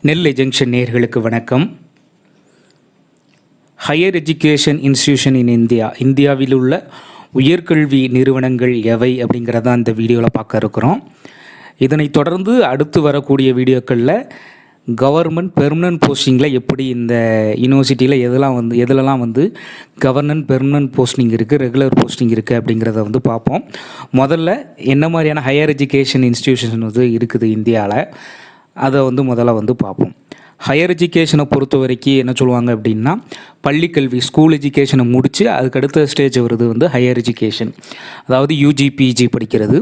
நெல்லை junction நேயர்களுக்கு வணக்கம். Higher education institution இன் இந்தியாவில் உள்ள உயர்கல்வி நிறுவனங்கள் எவை அப்படிங்கிறத இந்த வீடியோவில் பார்க்க இருக்கிறோம். இதனைத் தொடர்ந்து அடுத்து வரக்கூடிய வீடியோக்களில் கவர்மெண்ட் பெர்மனன்ட் போஸ்டிங்கில் எப்படி இந்த யூனிவர்சிட்டியில் எதுலலாம் கவர்மெண்ட் பெர்மனன்ட் போஸ்டிங் இருக்குது, ரெகுலர் போஸ்டிங் இருக்குது அப்படிங்கிறத பார்ப்போம். முதல்ல என்ன மாதிரியான ஹையர் எஜுகேஷன் இன்ஸ்டிடியூஷன் இருக்குது இந்தியாவில், அதை முதல்ல பார்ப்போம். ஹையர் எஜுகேஷனை பொறுத்த வரைக்கும் என்ன சொல்லுவாங்க அப்படின்னா, பள்ளிக்கல்வி ஸ்கூல் எஜுகேஷனை முடித்து அதுக்கு ஸ்டேஜ் வருது ஹையர் எஜுகேஷன், அதாவது யூஜி பிஜி படிக்கிறது.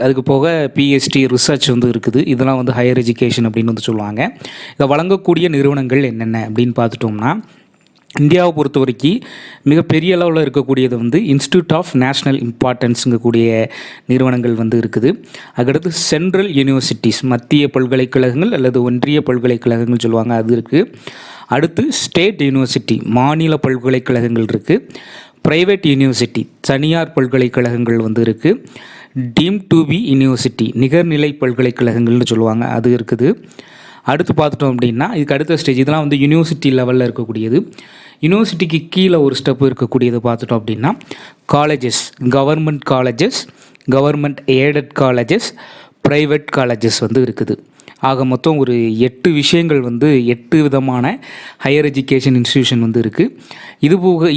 அதுக்கு போக பிஹெச்டி ரிசர்ச் இருக்குது. இதெல்லாம் ஹையர் எஜுகேஷன் அப்படின்னு சொல்லுவாங்க. இதை வழங்கக்கூடிய நிறுவனங்கள் என்னென்ன அப்படின்னு பார்த்துட்டோம்னா, இந்தியாவை பொறுத்த வரைக்கும் மிகப்பெரிய அளவில் இருக்கக்கூடியது இன்ஸ்டியூட் ஆஃப் நேஷ்னல் இம்பார்ட்டன்ஸுங்கக்கூடிய நிறுவனங்கள் இருக்குது. அதுக்கடுத்து சென்ட்ரல் யூனிவர்சிட்டிஸ், மத்திய பல்கலைக்கழகங்கள் அல்லது ஒன்றிய பல்கலைக்கழகங்கள் சொல்லுவாங்க, அது இருக்குது. அடுத்து ஸ்டேட் யூனிவர்சிட்டி, மாநில பல்கலைக்கழகங்கள் இருக்குது. ப்ரைவேட் யூனிவர்சிட்டி, தனியார் பல்கலைக்கழகங்கள் இருக்குது. டீம் டு பி யூனிவர்சிட்டி, நிகர்நிலை பல்கலைக்கழகங்கள்னு சொல்லுவாங்க, அது இருக்குது. அடுத்து பார்த்துட்டோம் அப்படின்னா இதுக்கு அடுத்த ஸ்டேஜ் இதெல்லாம் யூனிவர்சிட்டி லெவலில் இருக்கக்கூடியது. யூனிவர்சிட்டிக்கு கீழே ஒரு ஸ்டெப்பு இருக்கக்கூடியது பார்த்துட்டோம் அப்படின்னா colleges, government colleges, government aided colleges, private colleges இருக்குது. ஆக மொத்தம் ஒரு 8 விஷயங்கள் 8 விதமான ஹையர் எஜுகேஷன் இன்ஸ்டிடியூஷன் இருக்குது.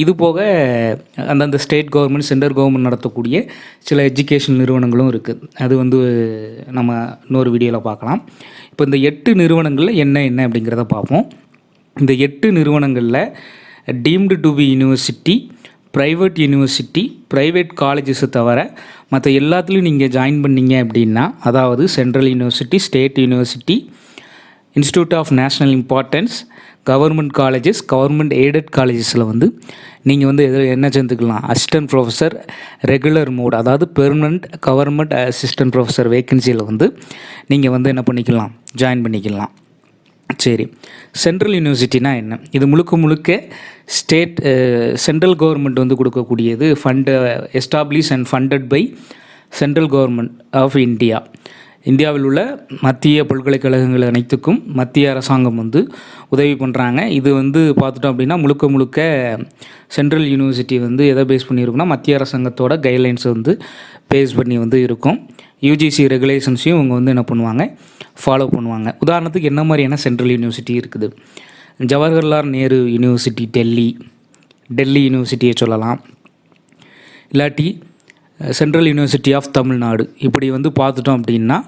இது போக அந்தந்த ஸ்டேட் கவர்மெண்ட் சென்ட்ரல் கவர்மெண்ட் நடத்தக்கூடிய சில எஜுகேஷன் நிறுவனங்களும் இருக்குது. அது நம்ம இன்னொரு வீடியோவில் பார்க்கலாம். இப்போ இந்த 8 நிறுவனங்களில் என்ன அப்படிங்கிறத பார்ப்போம். இந்த 8 நிறுவனங்களில் deemed to be university, private university, private காலேஜஸை தவிர மற்ற எல்லாத்துலேயும் நீங்கள் ஜாயின் பண்ணிங்க அப்படின்னா, அதாவது central university, state university, institute of national importance, government colleges, government aided காலேஜஸில் நீங்கள் என்ன சேர்ந்துக்கலாம், அசிஸ்டன்ட் ப்ரொஃபஸர் ரெகுலர் மோட், அதாவது பெர்மனண்ட் கவர்மெண்ட் அசிஸ்டன்ட் ப்ரொஃபஸர் வேக்கன்சியில் நீங்கள் என்ன பண்ணிக்கலாம், ஜாயின் பண்ணிக்கலாம். சரி, சென்ட்ரல் யூனிவர்சிட்டினா என்ன? இது முழுக்க ஸ்டேட் சென்ட்ரல் கவர்மெண்ட் கொடுக்கக்கூடியது. Establish and funded by central government of India. இந்தியாவில் உள்ள மத்திய பல்கலைக்கழகங்கள் அனைத்துக்கும் மத்திய அரசாங்கம் உதவி பண்ணுறாங்க. இது பார்த்துட்டோம் அப்படின்னா முழுக்க சென்ட்ரல் யூனிவர்சிட்டி எதை பேஸ் பண்ணியிருக்குன்னா மத்திய அரசாங்கத்தோட கைட்லைன்ஸ் பேஸ் பண்ணி இருக்கும். யூஜிசி ரெகுலேஷன்ஸையும் இவங்க என்ன பண்ணுவாங்க, ஃபாலோ பண்ணுவாங்க. உதாரணத்துக்கு என்ன மாதிரியான சென்ட்ரல் யூனிவர்சிட்டி இருக்குது? ஜவஹர்லால் நேரு யூனிவர்சிட்டி டெல்லி யூனிவர்சிட்டியை சொல்லலாம். இல்லாட்டி சென்ட்ரல் யூனிவர்சிட்டி ஆஃப் தமிழ்நாடு. இப்படி பார்த்துட்டோம் அப்படின்னா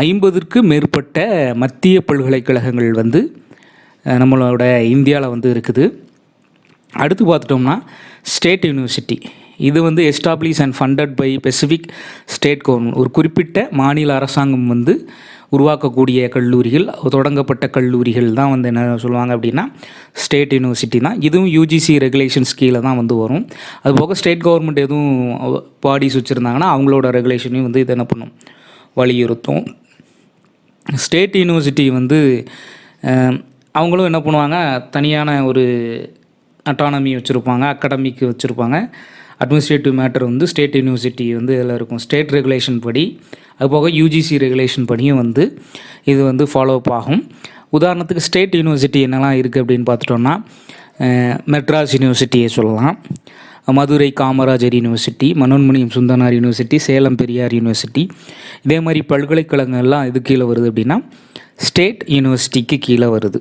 50க்கும் மேற்பட்ட மத்திய பல்கலைக்கழகங்கள் நம்மளோட இந்தியாவில் இருக்குது. அடுத்து பார்த்துட்டோம்னா ஸ்டேட் யூனிவர்சிட்டி. இது establish and funded by specific state government. ஒரு குறிப்பிட்ட மாநில அரசாங்கம் உருவாக்கக்கூடிய கல்லூரிகள், தொடங்கப்பட்ட கல்லூரிகள் தான் என்ன சொல்லுவாங்க அப்படின்னா ஸ்டேட் யூனிவர்சிட்டி தான். இதுவும் யூஜிசி ரெகுலேஷன்ஸ் கீழே தான் வரும். அதுபோக ஸ்டேட் கவர்மெண்ட் எதுவும் பாடிஸ் வச்சுருந்தாங்கன்னா அவங்களோட ரெகுலேஷனையும் இது என்ன பண்ணும், வலியுறுத்தும். ஸ்டேட் யூனிவர்சிட்டி அவங்களும் என்ன பண்ணுவாங்க, தனியான ஒரு அட்டானமி வச்சுருப்பாங்க, அகாடமிக்கு வச்சுருப்பாங்க. அட்மினிஸ்ட்ரேட்டிவ் மேட்டர் ஸ்டேட் யூனிவர்சிட்டி இதில் இருக்கும். ஸ்டேட் ரெகுலேஷன் படி, அதுபோக யூஜிசி ரெகுலேஷன் படியும் இது ஃபாலோ அப் ஆகும். உதாரணத்துக்கு ஸ்டேட் யூனிவர்சிட்டி என்னெல்லாம் இருக்குது அப்படின்னு பார்த்துட்டோம்னா, மெட்ராஸ் யூனிவர்சிட்டியை சொல்லலாம், Madurai Kamarajar university, Manonmaniam Sundaranar university, Salem Periyar university. இதே மாதிரி பல்கலைக்கழகங்கள்லாம் இது கீழே வருது அப்படின்னா ஸ்டேட் யூனிவர்சிட்டிக்கு கீழே வருது.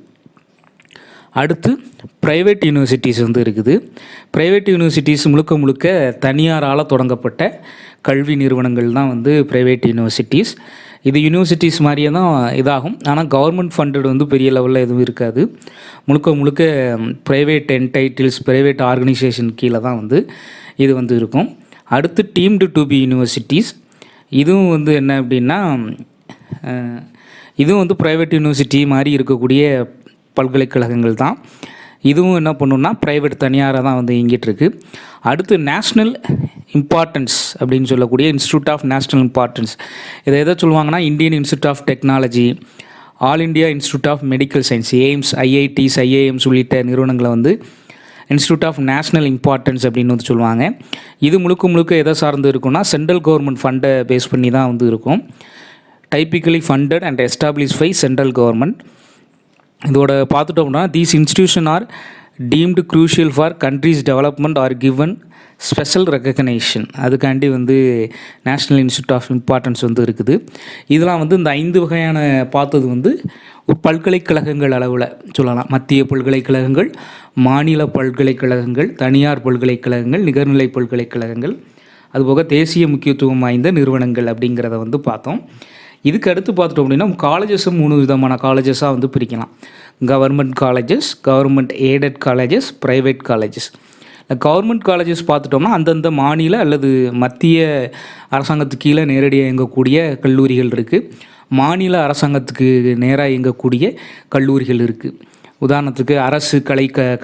அடுத்து ப்ரைவேட் யூனிவர்சிட்டிஸ் இருக்குது. ப்ரைவேட் யூனிவர்சிட்டிஸ் முழுக்க தனியாரால் தொடங்கப்பட்ட கல்வி நிறுவனங்கள் தான் ப்ரைவேட் யூனிவர்சிட்டிஸ். இது யூனிவர்சிட்டிஸ் மாதிரியே தான் இதாகும். ஆனால் கவர்மெண்ட் ஃபண்டட் பெரிய லெவலில் எதுவும் இருக்காது. முழுக்க ப்ரைவேட் என்டைட்டில்ஸ், ப்ரைவேட் ஆர்கனைசேஷன் கீழே தான் இது இருக்கும். அடுத்து டீம்டு டு பி யூனிவர்சிட்டிஸ். இதுவும் என்ன அப்படின்னா, இதுவும் ப்ரைவேட் யூனிவர்சிட்டி மாதிரி இருக்கக்கூடிய பல்கலைக்கழகங்கள் தான். இதுவும் என்ன பண்ணுன்னா ப்ரைவேட் தனியாராக தான் இயங்கிட்டு இருக்கு. அடுத்து நேஷ்னல் இம்பார்ட்டன்ஸ் அப்படின்னு சொல்லக்கூடிய இன்ஸ்டியூட் ஆஃப் நேஷ்னல் இம்பார்ட்டன்ஸ். இதை எதை சொல்லுவாங்கன்னா, Indian institute of technology, all India institute of medical science, AIIMS, IITs, IIMs உள்ளிட்ட நிறுவனங்களை இன்ஸ்டியூட் ஆஃப் நேஷ்னல் இம்பார்ட்டன்ஸ் அப்படின்னு சொல்லுவாங்க. இது முழுக்க எதை சார்ந்து இருக்குன்னா சென்ட்ரல் கவர்மெண்ட் ஃபண்டை பேஸ் பண்ணி தான் இருக்கும். Typically funded and establish by central government. இதோட பார்த்துட்டோம்னா these institution are deemed crucial for countries development are given special recognition. அதுக்காண்டி வந்து நேஷ்னல் இன்ஸ்டியூட் ஆஃப் இம்பார்ட்டன்ஸ் வந்து இருக்குது. இதெல்லாம் வந்து இந்த 5 வகையான பார்த்தது வந்து பல்கலைக்கழகங்கள் அளவில் சொல்லலாம். மத்திய பல்கலைக்கழகங்கள், மாநில பல்கலைக்கழகங்கள், தனியார் பல்கலைக்கழகங்கள், நிகர்நிலை பல்கலைக்கழகங்கள், அதுபோக தேசிய முக்கியத்துவம் வாய்ந்த நிறுவனங்கள் அப்படிங்கிறத வந்து பார்த்தோம். இதுக்கு அடுத்து பார்த்துட்டோம் அப்படின்னா காலேஜஸும் 3 விதமான காலேஜஸாக வந்து பிரிக்கலாம். Government colleges, government aided colleges, private colleges. Government colleges பார்த்துட்டோம்னா அந்தந்த மாநில அல்லது மத்திய அரசாங்கத்துக்கு கீழே நேரடியாக இயங்கக்கூடிய கல்லூரிகள் இருக்குது. மாநில அரசாங்கத்துக்கு நேராக இயங்கக்கூடிய கல்லூரிகள் இருக்குது. உதாரணத்துக்கு அரசு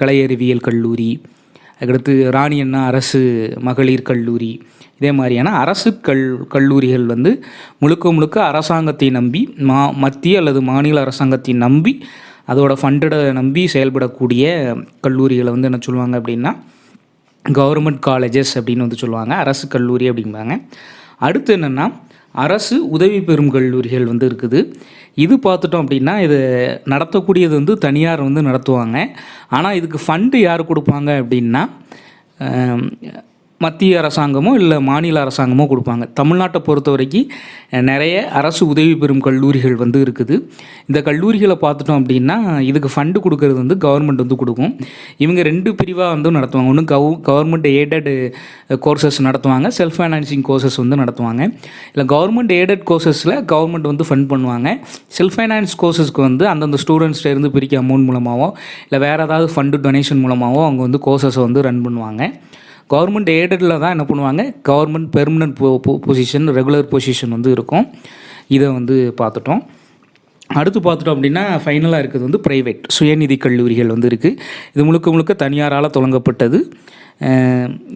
கலை அறிவியல் கல்லூரி, அதுக்கடுத்து ராணி அண்ணா அரசு மகளிர் கல்லூரி, இதே மாதிரியான அரசு கல்லூரிகள் வந்து முழுக்க அரசாங்கத்தை நம்பி மத்திய அல்லது மாநில அரசாங்கத்தை நம்பி அதோட ஃபண்டடை நம்பி செயல்படக்கூடிய கல்லூரிகளை வந்து என்ன சொல்லுவாங்க அப்படின்னா கவர்மெண்ட் காலேஜஸ் அப்படின்னு வந்து சொல்லுவாங்க, அரசு கல்லூரி அப்படிம்பாங்க. அடுத்து என்னென்னா அரசு உதவி பெறும் கல்லூரிகள் வந்து இருக்குது. இது பார்த்துட்டோம் அப்படின்னா இது நடத்தக்கூடியது வந்து தனியார் வந்து நடத்துவாங்க. ஆனால் இதுக்கு ஃபண்டு யார் கொடுப்பாங்க அப்படின்னா மத்திய அரசாங்கமோ இல்லை மாநில அரசாங்கமோ கொடுப்பாங்க. தமிழ்நாட்டை பொறுத்த வரைக்கும் நிறைய அரசு உதவி பெறும் கல்லூரிகள் வந்து இருக்குது. இந்த கல்லூரிகளை பார்த்துட்டோம் அப்படின்னா இதுக்கு ஃபண்டு கொடுக்கறது வந்து கவர்மெண்ட் வந்து கொடுக்கும். இவங்க 2 பிரிவாக வந்து நடத்துவாங்க. ஒன்று கவர்மெண்ட் எய்டட் கோர்சஸ் நடத்துவாங்க, செல்ஃப் ஃபைனான்சிங் கோர்சஸ் வந்து நடத்துவாங்க. இல்லை கவர்மெண்ட் எய்டட் கோர்சஸில் கவர்மெண்ட் வந்து ஃபண்ட் பண்ணுவாங்க. செல்ஃப் ஃபைனான்ஸ் கோர்சஸ்க்கு வந்து அந்தந்த ஸ்டூடெண்ட்ஸ்லேருந்து பிரிக்க அமௌண்ட் மூலமாகவோ இல்லை வேறு ஏதாவது ஃபண்டு டொனேஷன் மூலமாகவோ அவங்க வந்து கோர்சஸை வந்து ரன் பண்ணுவாங்க. கவர்மெண்ட் எய்டடில் தான் என்ன பண்ணுவாங்க, government permanent position, regular position வந்து இருக்கும். இதை வந்து பார்த்துட்டோம். அடுத்து பார்த்துட்டோம் அப்படின்னா ஃபைனலாக இருக்கிறது வந்து ப்ரைவேட் சுயநிதி கல்லூரிகள் வந்து இருக்குது. இது முழுக்க தனியாரால் தொடங்கப்பட்டது.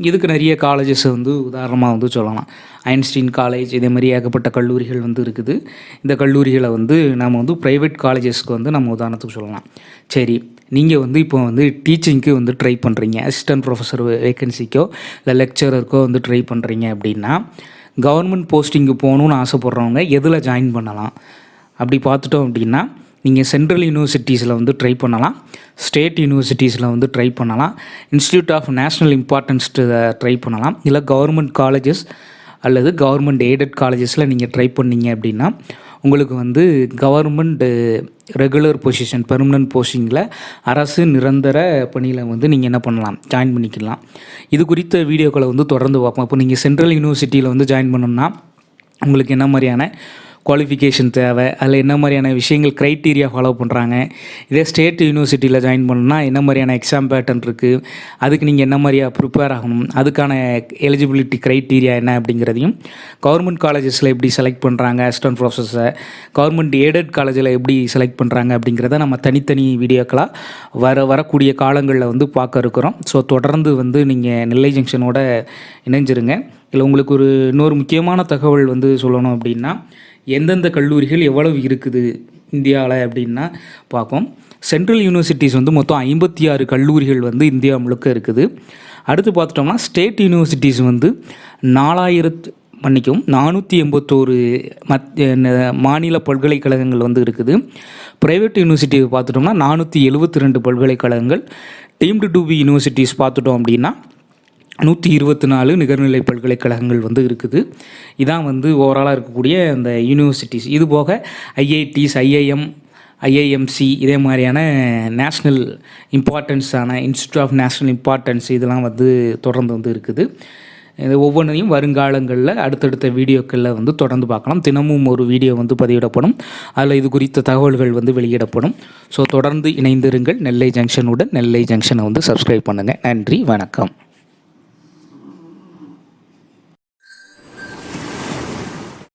இதுக்கு நிறைய காலேஜஸ் வந்து உதாரணமாக வந்து சொல்லலாம். ஐன்ஸ்டீன் காலேஜ், இதே மாதிரி ஏகப்பட்ட கல்லூரிகள் வந்து இருக்குது. இந்த கல்லூரிகளை வந்து நம்ம வந்து ப்ரைவேட் காலேஜஸ்க்கு வந்து நம்ம உதாரணத்துக்கு சொல்லலாம். சரி, நீங்கள் வந்து இப்போ வந்து டீச்சிங்க்கு வந்து ட்ரை பண்ணுறீங்க, அசிஸ்டன்ட் ப்ரொஃபஸர் வேக்கன்சிக்கோ இல்லை லெக்சரருக்கோ வந்து ட்ரை பண்ணுறீங்க அப்படின்னா கவர்மெண்ட் போஸ்டிங்கு போகணுன்னு ஆசைப்பட்றவங்க எதில் ஜாயின் பண்ணலாம் அப்படி பார்த்துட்டோம் அப்படின்னா நீங்கள் சென்ட்ரல் யூனிவர்சிட்டிஸில் வந்து ட்ரை பண்ணலாம், ஸ்டேட் யூனிவர்சிட்டிஸில் வந்து ட்ரை பண்ணலாம், institute of national importance try பண்ணலாம், இல்லை கவர்மெண்ட் காலேஜஸ் அல்லது கவர்மெண்ட் எய்டட் காலேஜஸில் நீங்கள் ட்ரை பண்ணீங்க அப்படின்னா உங்களுக்கு வந்து கவர்மெண்ட் ரெகுலர் பொசிஷன் பெர்மனன்ட் போஸ்டிங்கில் அரசு நிரந்தர பணியில் வந்து நீங்கள் என்ன பண்ணலாம், ஜாயின் பண்ணிக்கலாம். இது குறித்த வீடியோக்களை வந்து தொடர்ந்து பார்ப்போம். இப்போ நீங்கள் சென்ட்ரல் யூனிவர்சிட்டியில் வந்து ஜாயின் பண்ணணும்னா உங்களுக்கு என்ன மாதிரியான குவாலிஃபிகேஷன் தேவை, அதில் என்ன மாதிரியான விஷயங்கள் க்ரைட்டீரியா ஃபாலோ பண்ணுறாங்க, இதே ஸ்டேட் யூனிவர்சிட்டியில் ஜாயின் பண்ணணும்னா என்ன மாதிரியான எக்ஸாம் பேட்டர்ன் இருக்குது, அதுக்கு நீங்கள் என்ன மாதிரியாக ப்ரிப்பேர் ஆகணும், அதுக்கான எலிஜிபிலிட்டி க்ரைட்டீரியா என்ன அப்படிங்கிறதையும், கவர்மெண்ட் காலேஜஸில் எப்படி செலக்ட் பண்ணுறாங்க அசிஸ்டன்ட் ப்ரொஃபஸரை, கவர்மெண்ட் எய்டட் காலேஜில் எப்படி செலக்ட் பண்ணுறாங்க அப்படிங்கிறத நம்ம தனித்தனி வீடியோக்களாக வரக்கூடிய காலங்களில் வந்து பார்க்க இருக்கிறோம். ஸோ தொடர்ந்து வந்து நீங்கள் நெல்லை ஜங்ஷனோட இணைஞ்சிருங்க. இல்லை உங்களுக்கு ஒரு இன்னொரு முக்கியமான தகவல் வந்து சொல்லணும் அப்படின்னா எந்தெந்த கல்லூரிகள் எவ்வளவு இருக்குது இந்தியாவில் அப்படின்னா பார்ப்போம். சென்ட்ரல் யூனிவர்சிட்டிஸ் வந்து மொத்தம் 56 கல்லூரிகள் வந்து இந்தியா முழுக்க இருக்குது. அடுத்து பார்த்துட்டோம்னா ஸ்டேட் யூனிவர்சிட்டிஸ் வந்து 481 மாநில பல்கலைக்கழகங்கள் வந்து இருக்குது. ப்ரைவேட் யூனிவர்சிட்டி பார்த்துட்டோம்னா 472 பல்கலைக்கழகங்கள். டீம்டு டு பி யூனிவர்சிட்டிஸ் பார்த்துட்டோம் அப்படின்னா 124 நிகர்நிலை பல்கலைக்கழகங்கள் வந்து இருக்குது. இதான் வந்து ஓவராலாக இருக்கக்கூடிய அந்த யூனிவர்சிட்டிஸ். இது போக ஐஐடிஸ், ஐஐஎம்சி இதே மாதிரியான நேஷ்னல் இம்பார்ட்டன்ஸான இன்ஸ்டியூட் ஆஃப் நேஷ்னல் இம்பார்ட்டன்ஸ் இதெல்லாம் வந்து தொடர்ந்து வந்து இருக்குது. இது ஒவ்வொன்றையும் வருங்காலங்களில் அடுத்தடுத்த வீடியோக்களில் வந்து தொடர்ந்து பார்க்கலாம். தினமும் ஒரு வீடியோ வந்து பதிவிடப்படும், அதில் இது குறித்த தகவல்கள் வந்து வெளியிடப்படும். ஸோ தொடர்ந்து இணைந்திருங்கள் நெல்லை ஜங்ஷனுடன். நெல்லை ஜங்ஷனை வந்து சப்ஸ்கிரைப் பண்ணுங்கள். நன்றி, வணக்கம்.